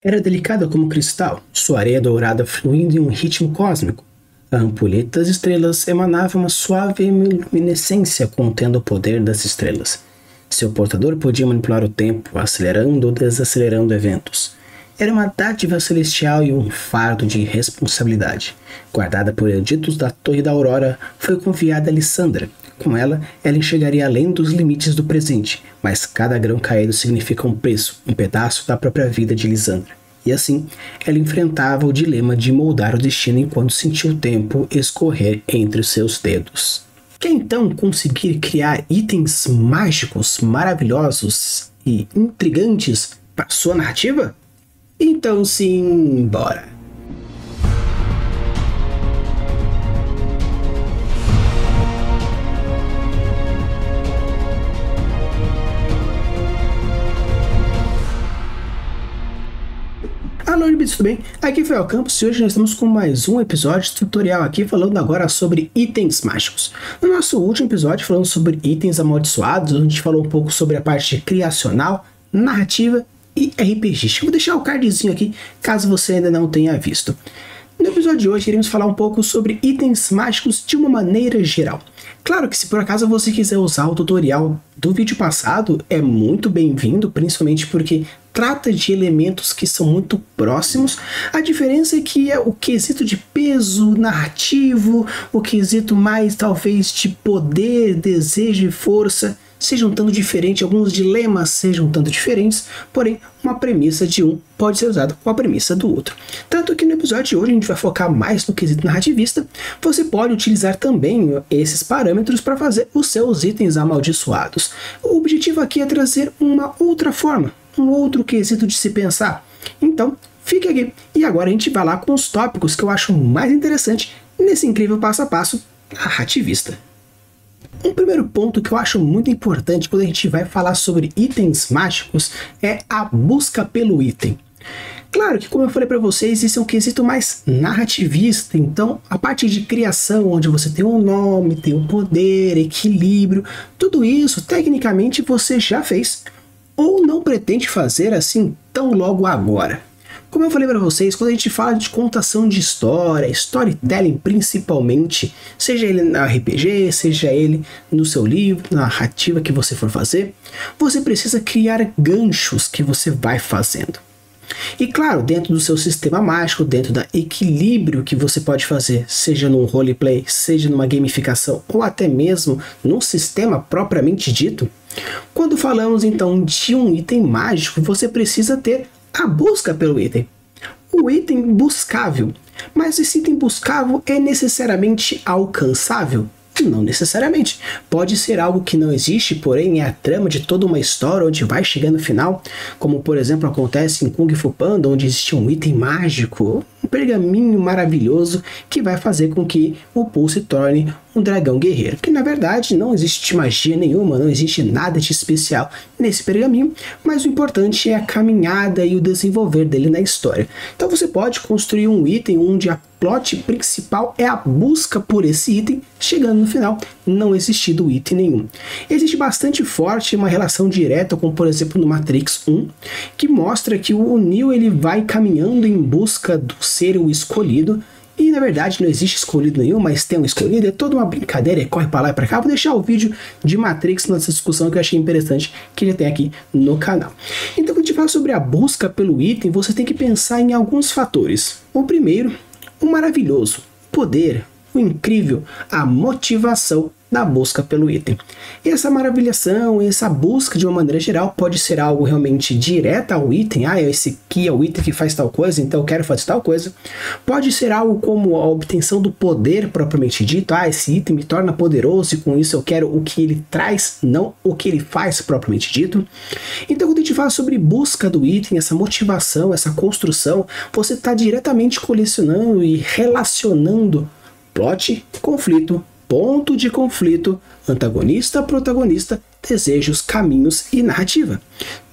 Era delicada como cristal, sua areia dourada fluindo em um ritmo cósmico. A ampulheta das estrelas emanava uma suave luminescência contendo o poder das estrelas. Seu portador podia manipular o tempo, acelerando ou desacelerando eventos. Era uma dádiva celestial e um fardo de responsabilidade. Guardada por eruditos da Torre da Aurora, foi confiada a Lissandra. Com ela enxergaria além dos limites do presente, mas cada grão caído significa um preço, um pedaço da própria vida de Lissandra. E assim, ela enfrentava o dilema de moldar o destino enquanto sentia o tempo escorrer entre os seus dedos. Quer então conseguir criar itens mágicos, maravilhosos e intrigantes para sua narrativa? Então sim, bora! Alô, tudo bem? Aqui foi o Campos e hoje nós estamos com mais um episódio tutorial aqui falando agora sobre itens mágicos. No nosso último episódio falamos sobre itens amaldiçoados, onde a gente falou um pouco sobre a parte criacional, narrativa e RPG. Vou deixar o cardzinho aqui caso você ainda não tenha visto. No episódio de hoje iremos falar um pouco sobre itens mágicos de uma maneira geral. Claro que se por acaso você quiser usar o tutorial do vídeo passado, é muito bem-vindo, principalmente porque trata de elementos que são muito próximos. A diferença é que o quesito de peso narrativo, o quesito mais talvez de poder, desejo e força sejam tanto diferentes, alguns dilemas sejam tanto diferentes, porém uma premissa de um pode ser usada com a premissa do outro. Tanto que no episódio de hoje a gente vai focar mais no quesito narrativista. Você pode utilizar também esses parâmetros para fazer os seus itens amaldiçoados. O objetivo aqui é trazer uma outra forma, um outro quesito de se pensar. Então, fique aqui. E agora a gente vai lá com os tópicos que eu acho mais interessante nesse incrível passo a passo narrativista. Um primeiro ponto que eu acho muito importante quando a gente vai falar sobre itens mágicos é a busca pelo item. Claro que, como eu falei para vocês, isso é um quesito mais narrativista, então a parte de criação, onde você tem um nome, tem um poder, equilíbrio, tudo isso tecnicamente você já fez, ou não pretende fazer assim tão logo agora. Como eu falei para vocês, quando a gente fala de contação de história, storytelling principalmente, seja ele na RPG, seja ele no seu livro, na narrativa que você for fazer, você precisa criar ganchos que você vai fazendo. E claro, dentro do seu sistema mágico, dentro do equilíbrio que você pode fazer, seja num roleplay, seja numa gamificação, ou até mesmo num sistema propriamente dito, quando falamos então de um item mágico, você precisa ter a busca pelo item. O item buscável. Mas esse item buscável é necessariamente alcançável? Não necessariamente. Pode ser algo que não existe, porém é a trama de toda uma história onde vai chegar no final, como por exemplo acontece em Kung Fu Panda, onde existe um item mágico, um pergaminho maravilhoso que vai fazer com que o Pooh se torne um dragão guerreiro, que na verdade não existe magia nenhuma, não existe nada de especial nesse pergaminho, mas o importante é a caminhada e o desenvolver dele na história. Então você pode construir um item onde a plot principal é a busca por esse item, chegando no final não existindo item nenhum. Existe bastante forte uma relação direta com, por exemplo, no Matrix 1, que mostra que o Neo ele vai caminhando em busca do ser o escolhido, e na verdade não existe escolhido nenhum, mas tem um escolhido, é toda uma brincadeira, e corre para lá e para cá. Vou deixar o vídeo de Matrix nessa discussão que eu achei interessante, que já tem aqui no canal. Então, quando a gente fala sobre a busca pelo item, você tem que pensar em alguns fatores. O primeiro, o maravilhoso, o poder, o incrível, a motivação na busca pelo item. E essa maravilhação, essa busca de uma maneira geral pode ser algo realmente direto ao item. Esse aqui é o item que faz tal coisa, então eu quero fazer tal coisa. Pode ser algo como a obtenção do poder propriamente dito. Esse item me torna poderoso e com isso eu quero o que ele traz, não o que ele faz propriamente dito. Então quando a gente fala sobre busca do item, essa motivação, essa construção, você está diretamente colecionando e relacionando plot, conflito, ponto de conflito, antagonista, protagonista, desejos, caminhos e narrativa.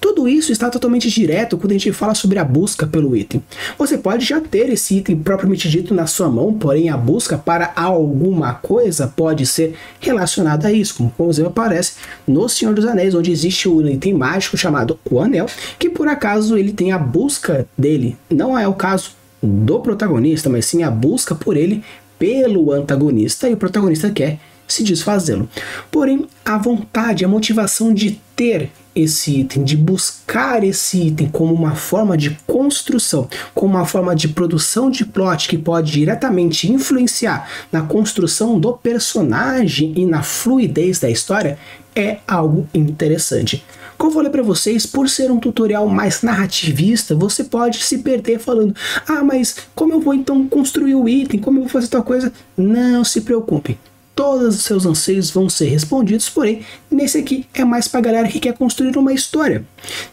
Tudo isso está totalmente direto quando a gente fala sobre a busca pelo item. Você pode já ter esse item propriamente dito na sua mão, porém a busca para alguma coisa pode ser relacionada a isso, como por exemplo aparece no Senhor dos Anéis, onde existe um item mágico chamado o Anel, que por acaso ele tem a busca dele. Não é o caso do protagonista, mas sim a busca por ele pelo antagonista, e o protagonista quer se desfazê-lo. Porém, a vontade, a motivação de ter esse item, de buscar esse item como uma forma de construção, como uma forma de produção de plot que pode diretamente influenciar na construção do personagem e na fluidez da história, é algo interessante. Como eu falei para vocês, por ser um tutorial mais narrativista, você pode se perder falando: ah, mas como eu vou então construir o item, como eu vou fazer tal coisa? Não se preocupe. Todos os seus anseios vão ser respondidos, porém, nesse aqui é mais pra galera que quer construir uma história.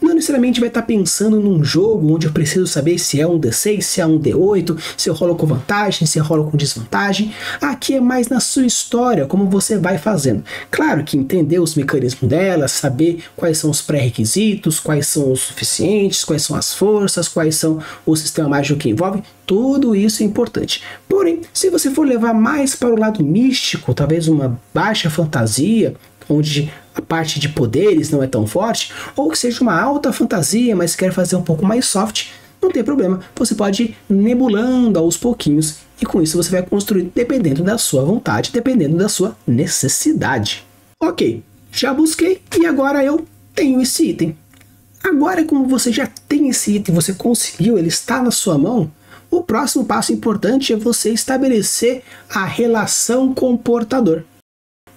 Não necessariamente vai estar pensando num jogo onde eu preciso saber se é um D6, se é um D8, se eu rolo com vantagem, se eu rolo com desvantagem. Aqui é mais na sua história, como você vai fazendo. Claro que entender os mecanismos dela, saber quais são os pré-requisitos, quais são os suficientes, quais são as forças, quais são o sistema mágico que envolve, tudo isso é importante. Porém, se você for levar mais para o lado místico, talvez uma baixa fantasia, onde a parte de poderes não é tão forte, ou que seja uma alta fantasia, mas quer fazer um pouco mais soft, não tem problema. Você pode ir nebulando aos pouquinhos, e com isso você vai construir dependendo da sua vontade, dependendo da sua necessidade. Ok, já busquei e agora eu tenho esse item. Agora, como você já tem esse item, você conseguiu, ele está na sua mão, o próximo passo importante é você estabelecer a relação com o portador.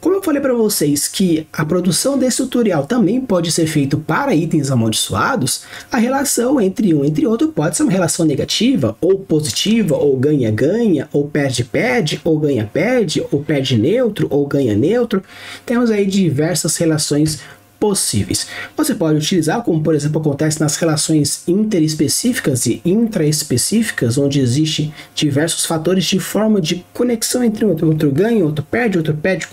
Como eu falei para vocês que a produção desse tutorial também pode ser feita para itens amaldiçoados, a relação entre um e outro pode ser uma relação negativa, ou positiva, ou ganha-ganha, ou perde-perde, ou ganha-perde, ou perde neutro, ou ganha neutro. Temos aí diversas relações possíveis. Você pode utilizar, como por exemplo acontece nas relações interespecíficas e intraespecíficas, onde existem diversos fatores de forma de conexão entre um outro. Outro ganha, outro perde outro perde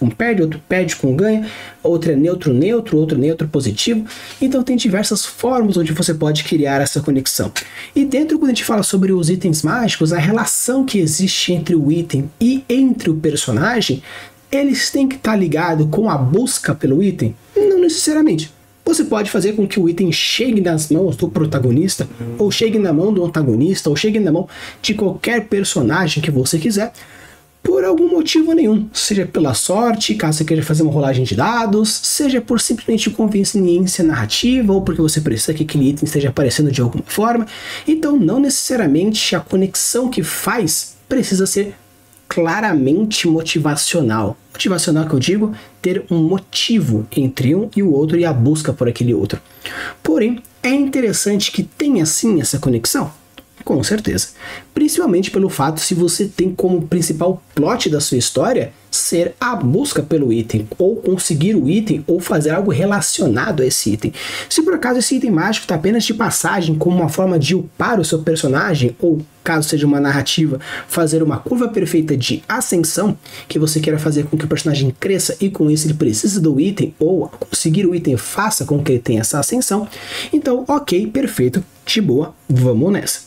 com ganha, outro é neutro neutro, outro neutro positivo. Então tem diversas formas onde você pode criar essa conexão. E dentro, quando a gente fala sobre os itens mágicos, a relação que existe entre o item e entre o personagem, eles têm que estar ligados com a busca pelo item? Não necessariamente. Você pode fazer com que o item chegue nas mãos do protagonista, ou chegue na mão do antagonista, ou chegue na mão de qualquer personagem que você quiser, por algum motivo nenhum. Seja pela sorte, caso você queira fazer uma rolagem de dados, seja por simplesmente conveniência narrativa, ou porque você precisa que aquele item esteja aparecendo de alguma forma. Então, não necessariamente a conexão que faz precisa ser claramente motivacional. Motivacional que eu digo, ter um motivo entre um e o outro e a busca por aquele outro. Porém, é interessante que tenha sim essa conexão? Com certeza. Principalmente pelo fato se você tem como principal plot da sua história ser a busca pelo item, ou conseguir o item, ou fazer algo relacionado a esse item. Se por acaso esse item mágico está apenas de passagem, como uma forma de upar o seu personagem, ou caso seja uma narrativa, fazer uma curva perfeita de ascensão, que você queira fazer com que o personagem cresça e com isso ele precisa do item, ou conseguir o item faça com que ele tenha essa ascensão, então ok, perfeito, de boa, vamos nessa.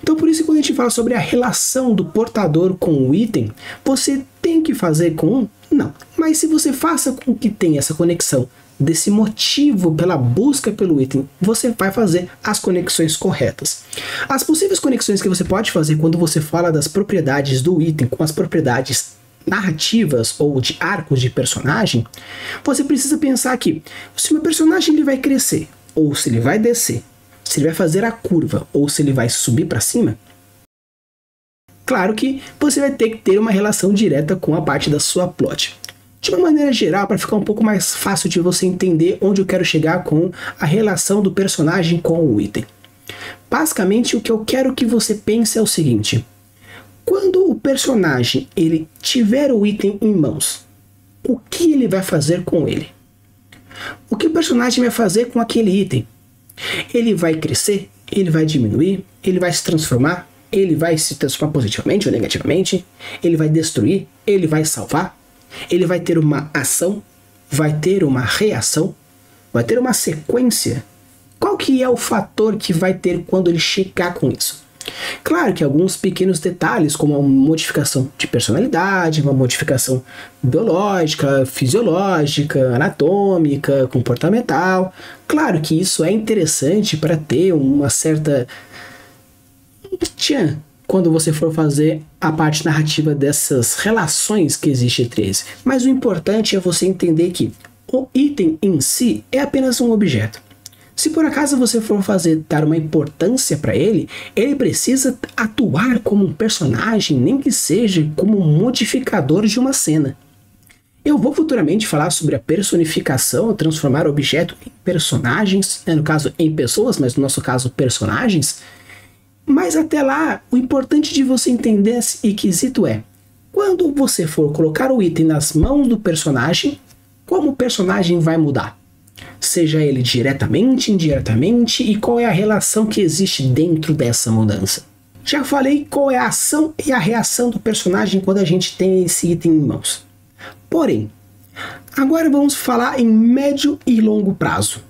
Então por isso que quando a gente fala sobre a relação do portador com o item, você tem que fazer com um? Não. Mas se você faça com que tenha essa conexão desse motivo pela busca pelo item, você vai fazer as conexões corretas. As possíveis conexões que você pode fazer quando você fala das propriedades do item com as propriedades narrativas ou de arcos de personagem, você precisa pensar que se o meu personagem ele vai crescer, ou se ele vai descer, se ele vai fazer a curva, ou se ele vai subir para cima, claro que você vai ter que ter uma relação direta com a parte da sua plot. De uma maneira geral, para ficar um pouco mais fácil de você entender onde eu quero chegar com a relação do personagem com o item. Basicamente, o que eu quero que você pense é o seguinte: quando o personagem ele tiver o item em mãos, o que ele vai fazer com ele? O que o personagem vai fazer com aquele item? Ele vai crescer? Ele vai diminuir? Ele vai se transformar? Ele vai se transformar positivamente ou negativamente? Ele vai destruir? Ele vai salvar? Ele vai ter uma ação? Vai ter uma reação? Vai ter uma sequência. Qual que é o fator que vai ter quando ele chegar com isso? Claro que alguns pequenos detalhes, como uma modificação de personalidade, uma modificação biológica, fisiológica, anatômica, comportamental. Claro que isso é interessante para ter uma certa tchan quando você for fazer a parte narrativa dessas relações que existem entre eles. Mas o importante é você entender que o item em si é apenas um objeto. Se por acaso você for dar uma importância para ele, ele precisa atuar como um personagem, nem que seja como um modificador de uma cena. Eu vou futuramente falar sobre a personificação, transformar objeto em personagens, no caso em pessoas, mas no nosso caso personagens. Mas até lá, o importante de você entender esse quesito é, quando você for colocar o item nas mãos do personagem, como o personagem vai mudar? Seja ele diretamente, indiretamente, e qual é a relação que existe dentro dessa mudança. Já falei qual é a ação e a reação do personagem quando a gente tem esse item em mãos. Porém, agora vamos falar em médio e longo prazo.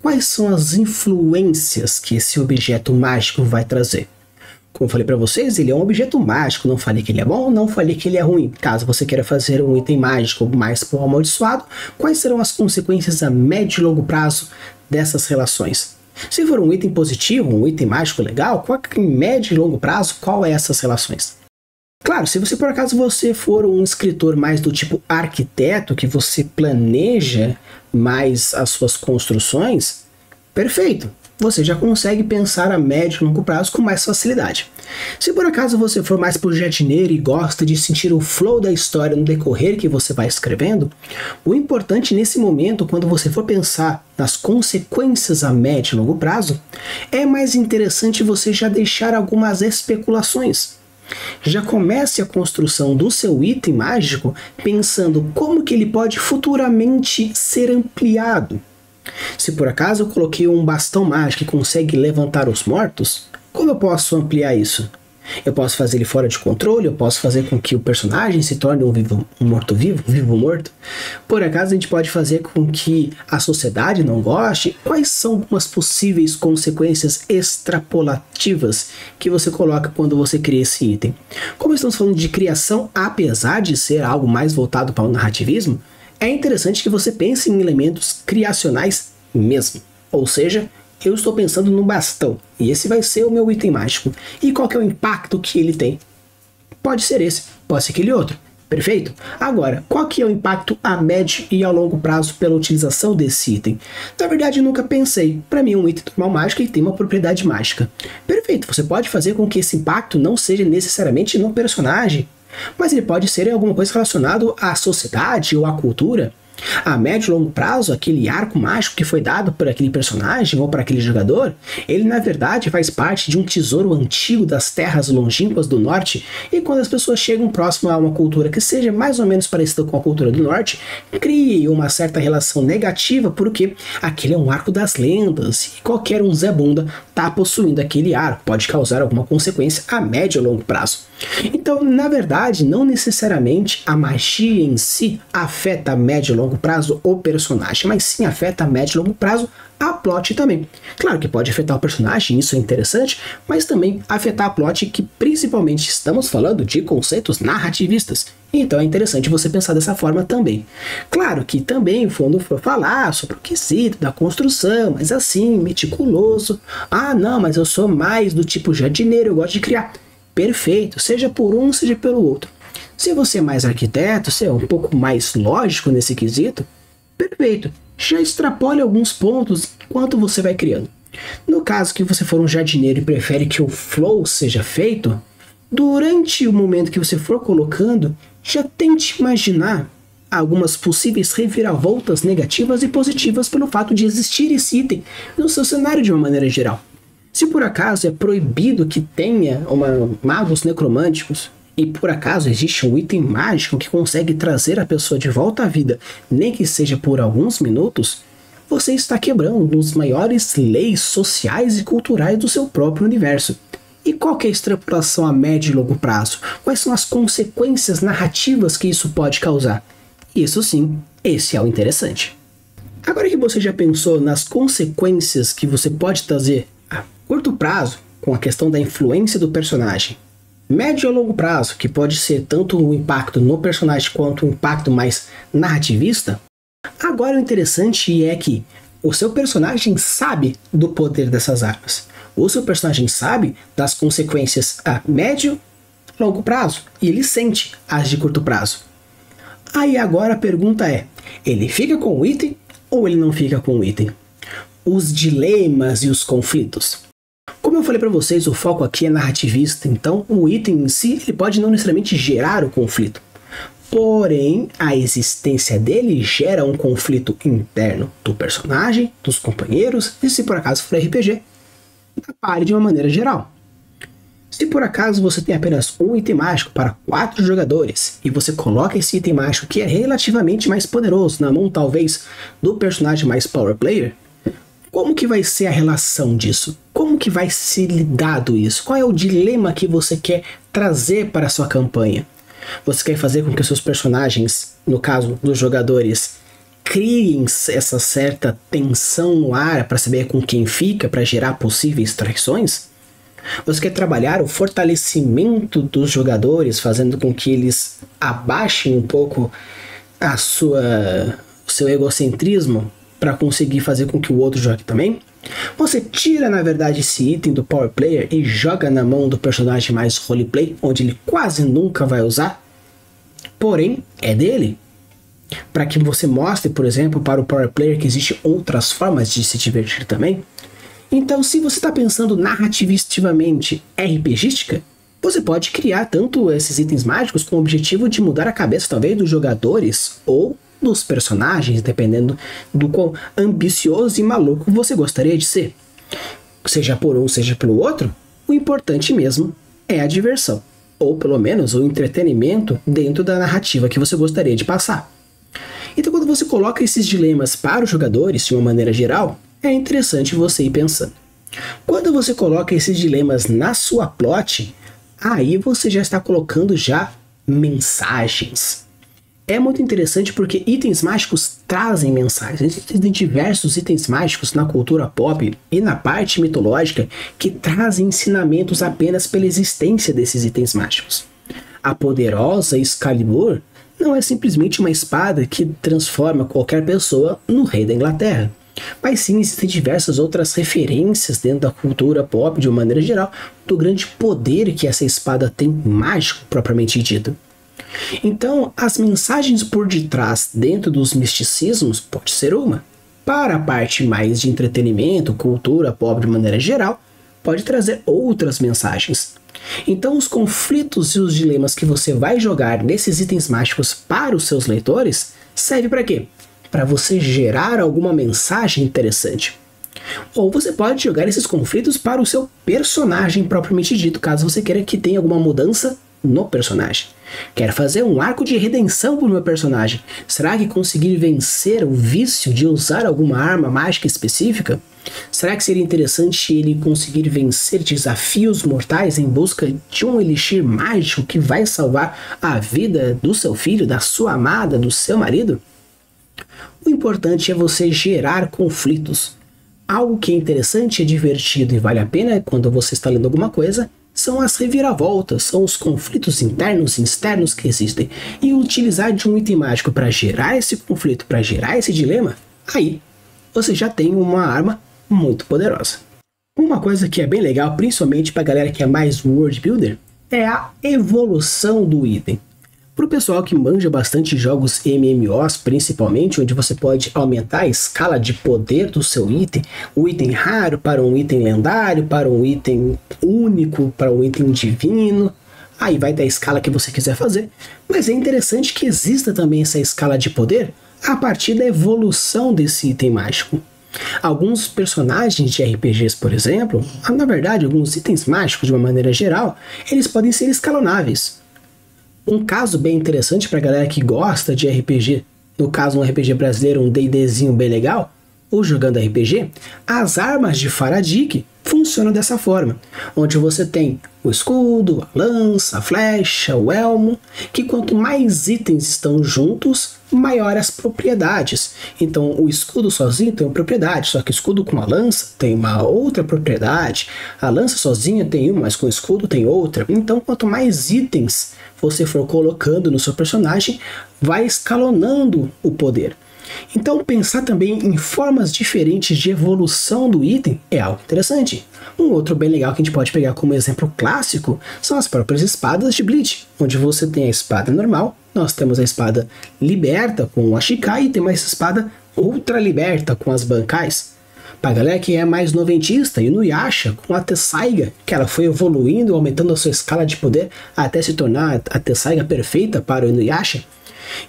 Quais são as influências que esse objeto mágico vai trazer? Como eu falei para vocês, ele é um objeto mágico, não falei que ele é bom, não falei que ele é ruim. Caso você queira fazer um item mágico mais para o amaldiçoado, quais serão as consequências a médio e longo prazo dessas relações? Se for um item positivo, um item mágico legal, em médio e longo prazo, qual é essas relações? Claro, se você por acaso for um escritor mais do tipo arquiteto, que você planeja mais as suas construções, perfeito! Você já consegue pensar a médio e longo prazo com mais facilidade. Se por acaso você for mais pro jardineiro e gosta de sentir o flow da história no decorrer que você vai escrevendo, o importante nesse momento, quando você for pensar nas consequências a médio e longo prazo, é mais interessante você já deixar algumas especulações. Já comece a construção do seu item mágico pensando como que ele pode futuramente ser ampliado. Se por acaso eu coloquei um bastão mágico que consegue levantar os mortos, como eu posso ampliar isso? Eu posso fazer ele fora de controle, eu posso fazer com que o personagem se torne um morto-vivo, vivo-morto. Por acaso a gente pode fazer com que a sociedade não goste? Quais são algumas possíveis consequências extrapolativas que você coloca quando você cria esse item? Como estamos falando de criação, apesar de ser algo mais voltado para o narrativismo, é interessante que você pense em elementos criacionais mesmo. Ou seja, eu estou pensando no bastão, e esse vai ser o meu item mágico. E qual que é o impacto que ele tem? Pode ser esse, pode ser aquele outro. Perfeito? Agora, qual que é o impacto a médio e a longo prazo pela utilização desse item? Na verdade, eu nunca pensei. Para mim, um item normal mágico ele tem uma propriedade mágica. Perfeito, você pode fazer com que esse impacto não seja necessariamente no personagem, mas ele pode ser alguma coisa relacionada à sociedade ou à cultura. A médio e longo prazo, aquele arco mágico que foi dado por aquele personagem ou por aquele jogador, ele na verdade faz parte de um tesouro antigo das terras longínquas do norte, e quando as pessoas chegam próximo a uma cultura que seja mais ou menos parecida com a cultura do norte, cria uma certa relação negativa, porque aquele é um arco das lendas, e qualquer um Zé Bunda está possuindo aquele arco, pode causar alguma consequência a médio ou longo prazo. Então, na verdade, não necessariamente a magia em si afeta a médio e longo prazo o personagem, mas sim afeta a médio e longo prazo a plot também. Claro que pode afetar o personagem, isso é interessante, mas também afetar a plot, que principalmente estamos falando de conceitos narrativistas. Então é interessante você pensar dessa forma também. Claro que também, quando for falar sobre o quesito da construção, mas assim, meticuloso, ah não, mas eu sou mais do tipo jardineiro, eu gosto de criar. Perfeito, seja por um, seja pelo outro. Se você é mais arquiteto, se é um pouco mais lógico nesse quesito, perfeito, já extrapole alguns pontos enquanto você vai criando. No caso que você for um jardineiro e prefere que o flow seja feito, durante o momento que você for colocando, já tente imaginar algumas possíveis reviravoltas negativas e positivas pelo fato de existir esse item no seu cenário de uma maneira geral. Se por acaso é proibido que tenha magos necromânticos, e por acaso existe um item mágico que consegue trazer a pessoa de volta à vida, nem que seja por alguns minutos, você está quebrando uma das maiores leis sociais e culturais do seu próprio universo. E qual que é a extrapolação a médio e longo prazo? Quais são as consequências narrativas que isso pode causar? Isso sim, esse é o interessante. Agora que você já pensou nas consequências que você pode trazer a curto prazo com a questão da influência do personagem, médio a longo prazo, que pode ser tanto o impacto no personagem quanto o impacto mais narrativista, agora o interessante é que o seu personagem sabe do poder dessas armas. O seu personagem sabe das consequências a médio e longo prazo, e ele sente as de curto prazo. Aí agora a pergunta é, ele fica com o item ou ele não fica com o item? Os dilemas e os conflitos. Como eu falei para vocês, o foco aqui é narrativista, então o item em si ele pode não necessariamente gerar o conflito. Porém, a existência dele gera um conflito interno do personagem, dos companheiros e, se por acaso for RPG, da party de uma maneira geral. Se por acaso você tem apenas um item mágico para 4 jogadores e você coloca esse item mágico que é relativamente mais poderoso na mão talvez do personagem mais power player, como que vai ser a relação disso? Como que vai ser lidado isso? Qual é o dilema que você quer trazer para a sua campanha? Você quer fazer com que os seus personagens, no caso dos jogadores, criem essa certa tensão no ar para saber com quem fica, para gerar possíveis traições? Você quer trabalhar o fortalecimento dos jogadores, fazendo com que eles abaixem um pouco o seu egocentrismo para conseguir fazer com que o outro jogue também? Você tira, na verdade, esse item do Power Player e joga na mão do personagem mais roleplay, onde ele quase nunca vai usar, porém é dele, para que você mostre, por exemplo, para o Power Player que existem outras formas de se divertir também. Então, se você está pensando narrativisticamente RPGística, você pode criar tanto esses itens mágicos com o objetivo de mudar a cabeça, talvez, dos jogadores ou dos personagens, dependendo do quão ambicioso e maluco você gostaria de ser. Seja por um, seja pelo outro, o importante mesmo é a diversão, ou pelo menos o entretenimento dentro da narrativa que você gostaria de passar. Então, quando você coloca esses dilemas para os jogadores, de uma maneira geral, é interessante você ir pensando. Quando você coloca esses dilemas na sua plot, aí você já está colocando já mensagens. É muito interessante porque itens mágicos trazem mensagens. Existem diversos itens mágicos na cultura pop e na parte mitológica que trazem ensinamentos apenas pela existência desses itens mágicos. A poderosa Excalibur não é simplesmente uma espada que transforma qualquer pessoa no rei da Inglaterra. Mas sim, existem diversas outras referências dentro da cultura pop, de uma maneira geral, do grande poder que essa espada tem mágico, propriamente dito. Então, as mensagens por detrás dentro dos misticismos pode ser uma. Para a parte mais de entretenimento, cultura pop de maneira geral, pode trazer outras mensagens. Então, os conflitos e os dilemas que você vai jogar nesses itens mágicos para os seus leitores, serve para quê? Para você gerar alguma mensagem interessante. Ou você pode jogar esses conflitos para o seu personagem propriamente dito, caso você queira que tenha alguma mudança no personagem. Quero fazer um arco de redenção para o meu personagem. Será que conseguir vencer o vício de usar alguma arma mágica específica? Será que seria interessante ele conseguir vencer desafios mortais em busca de um elixir mágico que vai salvar a vida do seu filho, da sua amada, do seu marido? O importante é você gerar conflitos. Algo que é interessante, é divertido e vale a pena quando você está lendo alguma coisa, são as reviravoltas, são os conflitos internos e externos que existem. E utilizar de um item mágico para gerar esse conflito, para gerar esse dilema, aí você já tem uma arma muito poderosa. Uma coisa que é bem legal, principalmente para a galera que é mais world builder, é a evolução do item. Para o pessoal que manja bastante jogos MMOs, principalmente, onde você pode aumentar a escala de poder do seu item, o item raro para um item lendário, para um item único, para um item divino, aí vai da escala que você quiser fazer. Mas é interessante que exista também essa escala de poder a partir da evolução desse item mágico. Alguns personagens de RPGs, por exemplo, na verdade, alguns itens mágicos de uma maneira geral, eles podem ser escalonáveis. Um caso bem interessante para a galera que gosta de RPG, no caso um RPG brasileiro, um D&Dzinho bem legal, ou jogando RPG, as armas de Faradik funciona dessa forma, onde você tem o escudo, a lança, a flecha, o elmo, que quanto mais itens estão juntos, maior as propriedades. Então o escudo sozinho tem uma propriedade, só que o escudo com a lança tem uma outra propriedade, a lança sozinha tem uma, mas com o escudo tem outra. Então quanto mais itens você for colocando no seu personagem, vai escalonando o poder. Então pensar também em formas diferentes de evolução do item é algo interessante. Um outro bem legal que a gente pode pegar como exemplo clássico são as próprias espadas de Bleach, onde você tem a espada normal, nós temos a espada liberta com a Shikai e tem uma espada ultra liberta com as Bankais. Pra galera que é mais noventista, e no Yasha com a Tessaiga, que ela foi evoluindo, aumentando a sua escala de poder até se tornar a Tessaiga perfeita para o Inuyasha.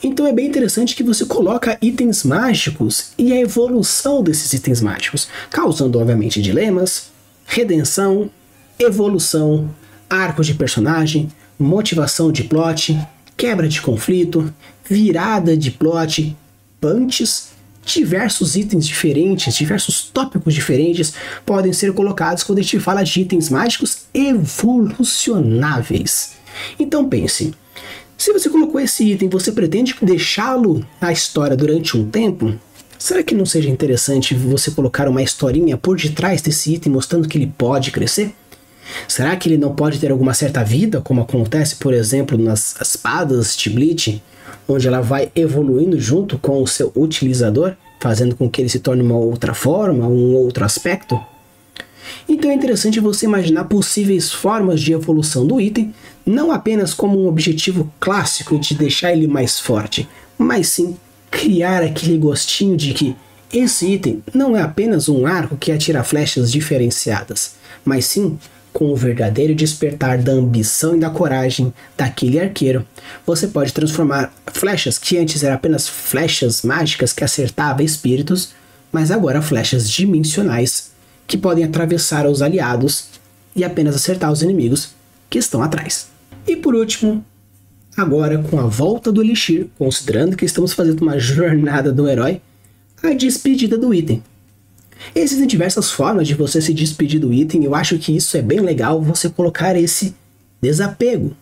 Então é bem interessante que você coloca itens mágicos e a evolução desses itens mágicos, causando obviamente dilemas, redenção, evolução, arco de personagem, motivação de plot, quebra de conflito, virada de plot, punches, diversos itens diferentes, diversos tópicos diferentes podem ser colocados quando a gente fala de itens mágicos evolucionáveis. Então pense, se você colocou esse item, você pretende deixá-lo na história durante um tempo? Será que não seja interessante você colocar uma historinha por detrás desse item mostrando que ele pode crescer? Será que ele não pode ter alguma certa vida, como acontece, por exemplo, nas espadas de Bleach, onde ela vai evoluindo junto com o seu utilizador, fazendo com que ele se torne uma outra forma, um outro aspecto? Então é interessante você imaginar possíveis formas de evolução do item, não apenas como um objetivo clássico de deixar ele mais forte, mas sim criar aquele gostinho de que esse item não é apenas um arco que atira flechas diferenciadas, mas sim com o verdadeiro despertar da ambição e da coragem daquele arqueiro, você pode transformar flechas que antes eram apenas flechas mágicas que acertavam espíritos, mas agora flechas dimensionais que podem atravessar os aliados e apenas acertar os inimigos que estão atrás. E por último, agora com a volta do Elixir, considerando que estamos fazendo uma jornada do herói, a despedida do item. Existem diversas formas de você se despedir do item, eu acho que isso é bem legal, você colocar esse desapego.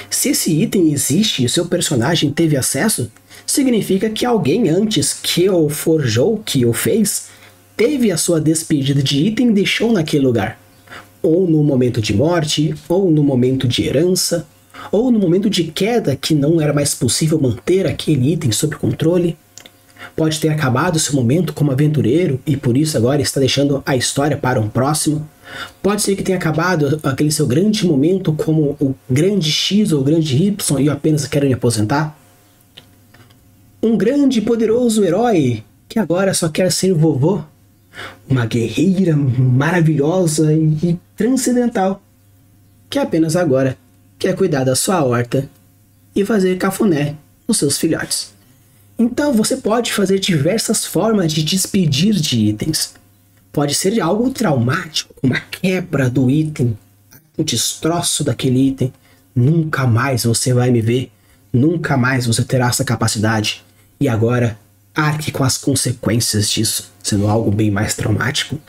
Se esse item existe e o seu personagem teve acesso, significa que alguém antes que o forjou, que o fez, teve a sua despedida de item e deixou naquele lugar. Ou no momento de morte, ou no momento de herança, ou no momento de queda que não era mais possível manter aquele item sob controle. Pode ter acabado seu momento como aventureiro e por isso agora está deixando a história para um próximo. Pode ser que tenha acabado aquele seu grande momento como o grande X ou o grande Y e eu apenas quero me aposentar. Um grande e poderoso herói que agora só quer ser vovô. Uma guerreira maravilhosa e transcendental que apenas agora quer cuidar da sua horta e fazer cafuné nos seus filhotes. Então você pode fazer diversas formas de despedir de itens. Pode ser algo traumático, uma quebra do item, um destroço daquele item. Nunca mais você vai me ver, nunca mais você terá essa capacidade. E agora, arque com as consequências disso, sendo algo bem mais traumático.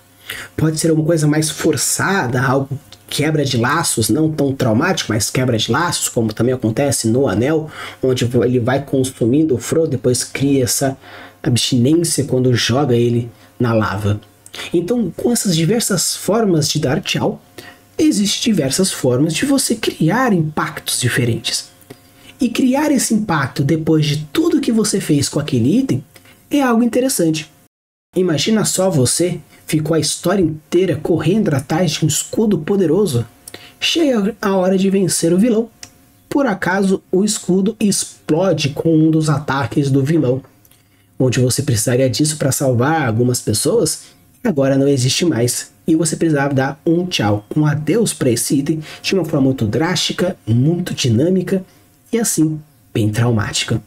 Pode ser uma coisa mais forçada, algo quebra de laços, não tão traumático, mas quebra de laços, como também acontece no Anel, onde ele vai consumindo o Frodo, depois cria essa abstinência quando joga ele na lava. Então, com essas diversas formas de dar tchau, existem diversas formas de você criar impactos diferentes. E criar esse impacto depois de tudo que você fez com aquele item é algo interessante. Imagina só você ficou a história inteira correndo atrás de um escudo poderoso. Chega a hora de vencer o vilão. Por acaso, o escudo explode com um dos ataques do vilão, onde você precisaria disso para salvar algumas pessoas, agora não existe mais. E você precisava dar um tchau, um adeus para esse item de uma forma muito drástica, muito dinâmica e assim, bem traumática.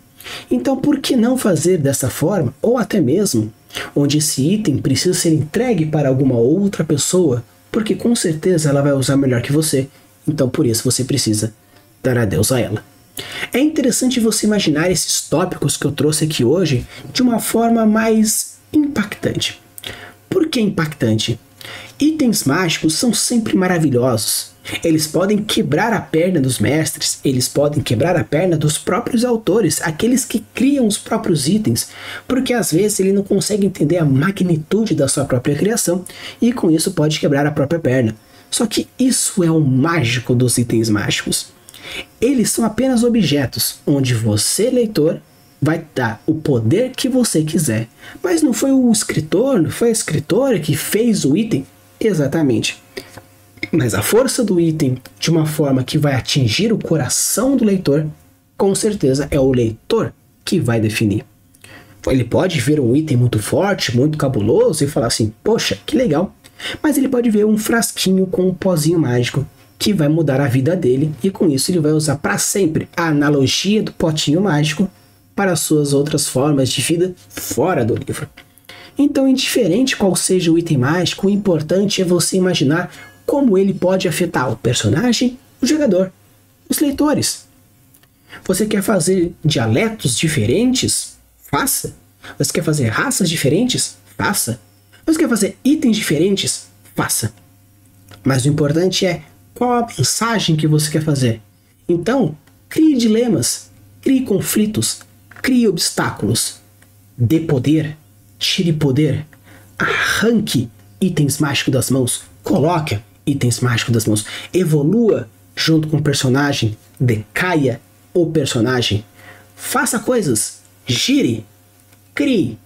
Então por que não fazer dessa forma, ou até mesmo onde esse item precisa ser entregue para alguma outra pessoa, porque com certeza ela vai usar melhor que você, então por isso você precisa dar adeus a ela. É interessante você imaginar esses tópicos que eu trouxe aqui hoje de uma forma mais impactante. Por que impactante? Itens mágicos são sempre maravilhosos. Eles podem quebrar a perna dos mestres, eles podem quebrar a perna dos próprios autores, aqueles que criam os próprios itens, porque às vezes ele não consegue entender a magnitude da sua própria criação e com isso pode quebrar a própria perna. Só que isso é o mágico dos itens mágicos. Eles são apenas objetos, onde você, leitor, vai dar o poder que você quiser. Mas não foi o escritor, não foi a escritora que fez o item? Exatamente. Mas a força do item, de uma forma que vai atingir o coração do leitor, com certeza é o leitor que vai definir. Ele pode ver um item muito forte, muito cabuloso e falar assim, poxa, que legal. Mas ele pode ver um frasquinho com um pozinho mágico que vai mudar a vida dele e com isso ele vai usar para sempre a analogia do potinho mágico para suas outras formas de vida fora do livro. Então, indiferente qual seja o item mágico, o importante é você imaginar como ele pode afetar o personagem, o jogador, os leitores. Você quer fazer dialetos diferentes? Faça. Você quer fazer raças diferentes? Faça. Você quer fazer itens diferentes? Faça. Mas o importante é qual a mensagem que você quer fazer. Então, crie dilemas, crie conflitos, crie obstáculos. Dê poder, tire poder, arranque itens mágicos das mãos, coloque itens mágicos das mãos, evolua junto com o personagem, decaia o personagem, faça coisas, gire, crie,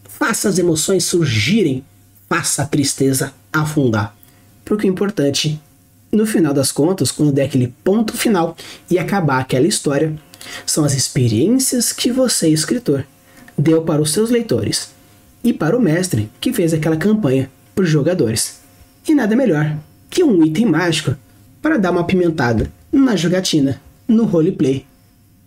faça as emoções surgirem, faça a tristeza afundar. Porque o importante, no final das contas, quando der aquele ponto final e acabar aquela história, são as experiências que você, escritor, deu para os seus leitores e para o mestre que fez aquela campanha para os jogadores. E nada melhor que um item mágico para dar uma apimentada na jogatina, no roleplay,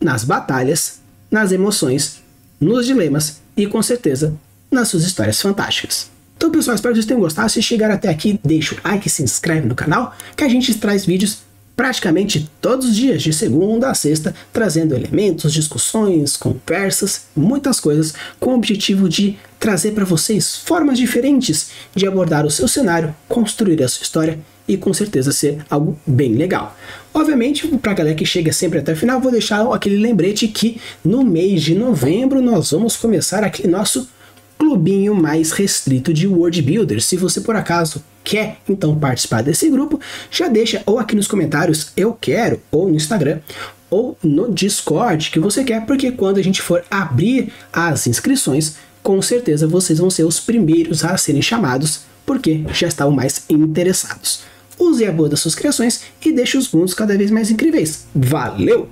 nas batalhas, nas emoções, nos dilemas e, com certeza, nas suas histórias fantásticas. Então, pessoal, espero que vocês tenham gostado. Se chegaram até aqui, deixa o like e se inscreve no canal, que a gente traz vídeos praticamente todos os dias, de segunda a sexta, trazendo elementos, discussões, conversas, muitas coisas, com o objetivo de trazer para vocês formas diferentes de abordar o seu cenário, construir a sua história e com certeza ser algo bem legal. Obviamente, para a galera que chega sempre até o final, vou deixar aquele lembrete que no mês de novembro nós vamos começar aquele nosso clubinho mais restrito de World Builders. Se você por acaso quer então participar desse grupo, já deixa ou aqui nos comentários eu quero, ou no Instagram, ou no Discord que você quer, porque quando a gente for abrir as inscrições, com certeza vocês vão ser os primeiros a serem chamados, porque já estavam mais interessados. Use a boa das suas criações e deixe os mundos cada vez mais incríveis. Valeu!